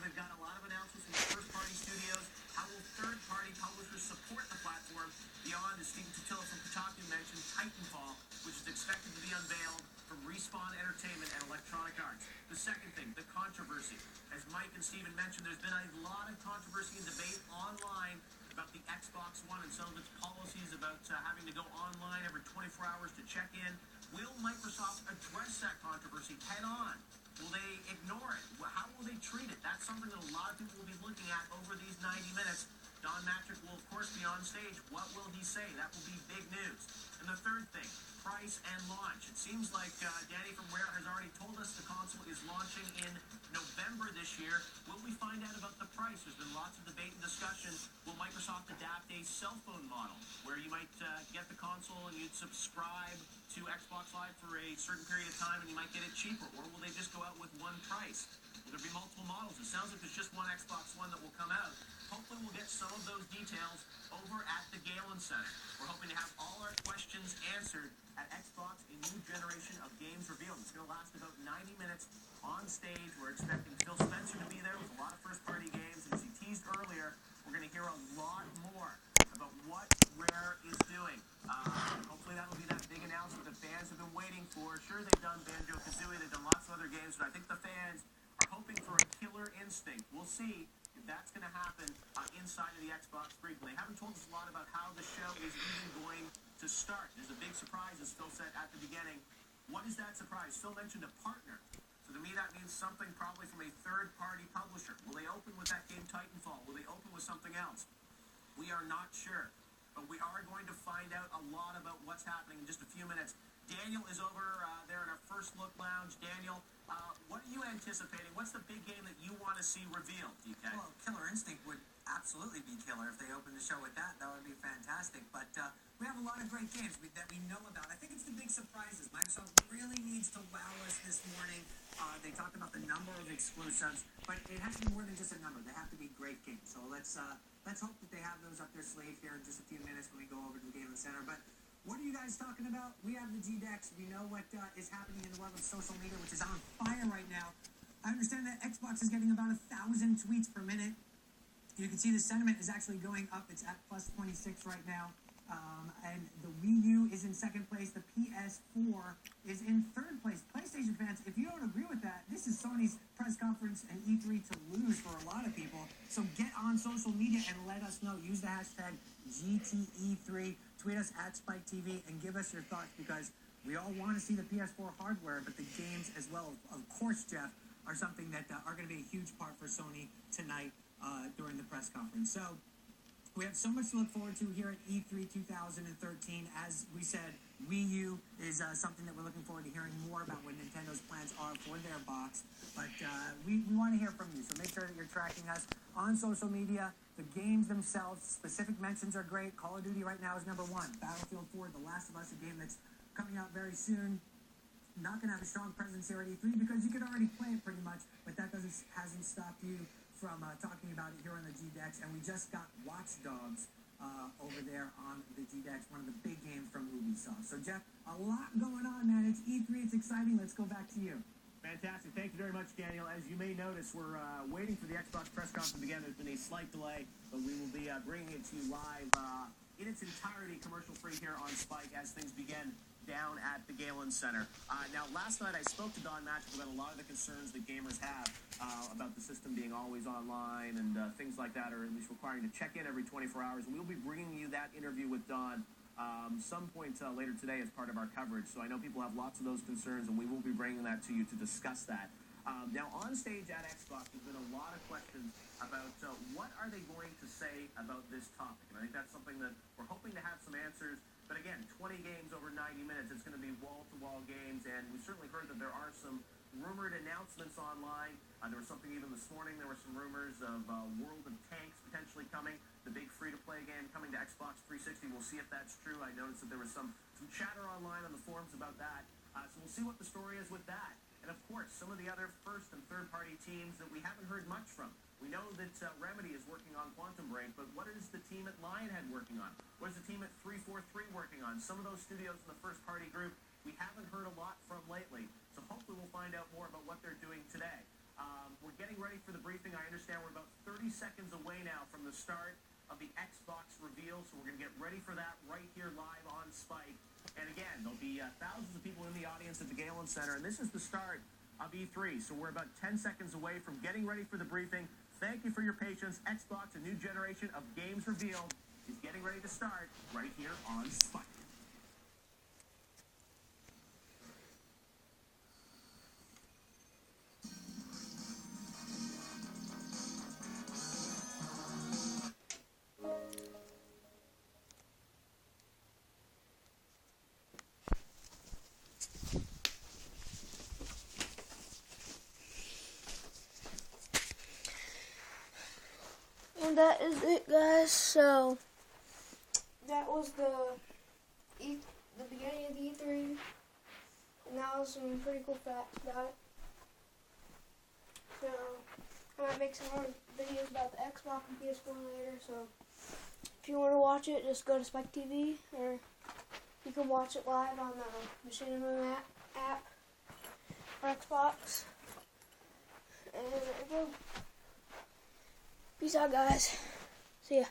they've got a lot of announcements from the first-party studios. How will third-party publishers support the platform? Beyond, as Stephen Totilo from Kotaku mentioned, Titanfall, which is expected to be unveiled from Respawn Entertainment and Electronic Arts. The second thing, the controversy. As Mike and Stephen mentioned, there's been a lot of controversy and debate online about the Xbox One and some of its policies about having to go online every 24 hours to check in. Will Microsoft address that controversy head on? Will they ignore it? How will they treat it? That's something that a lot of people will be looking at over these 90 minutes. Don Matrick will, of course, be on stage. What will he say? That will be big news. And the third thing, price and launch. It seems like Danny from Rare has already told us the console is launching in November this year. Will we find out about the price? There's been lots of debate and discussion. Will Microsoft adapt a cell phone model where you might get the console and you'd subscribe to Xbox Live for a certain period of time and you might get it cheaper? Or will they just go out with one price? Will there be multiple models? It sounds like there's just one Xbox One that will come out. Hopefully we'll get some of those details over at the Galen Center. We're hoping to have all our questions answered at Xbox, a new generation of games revealed. It's going to last about 90 minutes on stage. We're expecting Phil Spencer to be there with a lot of first-party games. As he teased earlier, we're going to hear a lot more about what Rare is doing. Hopefully that'll be that big announcement the fans have been waiting for. Sure, they've done Banjo-Kazooie, they've done lots of other games, but I think the fans are hoping for a killer instinct. We'll see if that's going to happen inside of the Xbox briefing. They haven't told us a lot about how the show is even going to start. There's a big surprise, as Phil said at the beginning. What is that surprise? Phil mentioned a partner. So to me, that means something probably from a third-party publisher. Will they open with that game Titanfall? Will they open with something else? We are not sure. But we are going to find out a lot about what's happening in just a few minutes. Daniel is over there in our First Look Lounge. Daniel, what are you anticipating? What's the big game that you want to see revealed, DK? Well, Killer Instinct would absolutely be killer if they opened the show with that. That would be fantastic. But we have a lot of great games that we know about. I think it's the big surprises. Microsoft really needs to wow us this morning. They talked about the number of exclusives, but it has to be more than just a number. They have to be great games. So let's hope that they have those up their sleeve here in just a few minutes when we go over to the Galen Center. But what are you guys talking about? We have the G-Dex. We know what is happening in the world of social media, which is on fire right now. I understand that Xbox is getting about 1,000 tweets per minute. You can see the sentiment is actually going up. It's at plus 26 right now. And the Wii U is in second place. The PS4 is in third place. PlayStation fans, if you don't agree with that, this is Sony's press conference and E3 to lose for a lot of people. So get on social media and let us know. Use the hashtag GTE3. Tweet us at Spike TV and give us your thoughts, because we all want to see the PS4 hardware, but the games as well, of course, Jeff, are something that are going to be a huge part for Sony tonight during the press conference. So we have so much to look forward to here at E3 2013. As we said, Wii U is something that we're looking forward to hearing more about what Nintendo's plans are for their box. But we want to hear from you, so make sure that you're tracking us on social media. The games themselves, specific mentions are great. Call of Duty right now is #1. Battlefield 4, The Last of Us, a game that's coming out very soon. Not going to have a strong presence here at E3 because you could already play it pretty much, but that hasn't stopped you from talking about it here on the G-Dex. And we just got Watch Dogs over there on the G-Dex, one of the big games from Ubisoft. So, Jeff, a lot going on, man. It's E3. It's exciting. Let's go back to you. Fantastic. Thank you very much, Daniel. As you may notice, we're waiting for the Xbox press conference to begin. There's been a slight delay, but we will be bringing it to you live in its entirety, commercial-free here on Spike as things begin down at the Galen Center. Now, last night I spoke to Don Matrick about a lot of the concerns that gamers have about the system being always online and things like that, or at least requiring to check in every 24 hours. And we'll be bringing you that interview with Don some point later today as part of our coverage. So I know people have lots of those concerns, and we will be bringing that to you to discuss that. Now, on stage at Xbox, there's been a lot of questions about what are they going to say about this topic. And I think that's something that we're hoping to have some answers. But again, 20 games over 90 minutes, it's going to be wall-to-wall games, and we've certainly heard that there are some rumored announcements online. There was something even this morning, there were some rumors of World of Tanks potentially coming, the big free-to-play game coming to Xbox 360. We'll see if that's true. I noticed that there was some chatter online on the forums about that. So we'll see what the story is with that. And of course, some of the other first and third-party teams that we haven't heard much from. We know that Remedy is working on Quantum Break, but what is the team at Lionhead working on? What is the team at 343 working on? Some of those studios in the first-party group we haven't heard a lot from lately. So hopefully we'll find out more about what they're doing today. We're getting ready ready for the briefing. I understand we're about 30 seconds away now from the start of the Xbox reveal, so we're going to get ready for that right here live on Spike. And again, there'll be thousands of people in the audience at the Galen Center, and this is the start of E3, so we're about 10 seconds away from getting ready for the briefing. Thank you for your patience. Xbox, a new generation of games revealed, is getting ready to start right here on Spike. And that is it, guys. So that was the beginning of the E3, and that was some pretty cool facts about it. So I might make some more videos about the Xbox and PS4 later. So if you want to watch it, just go to Spike TV, or you can watch it live on the Machinima app for Xbox. And there you go. Peace out, guys. See ya.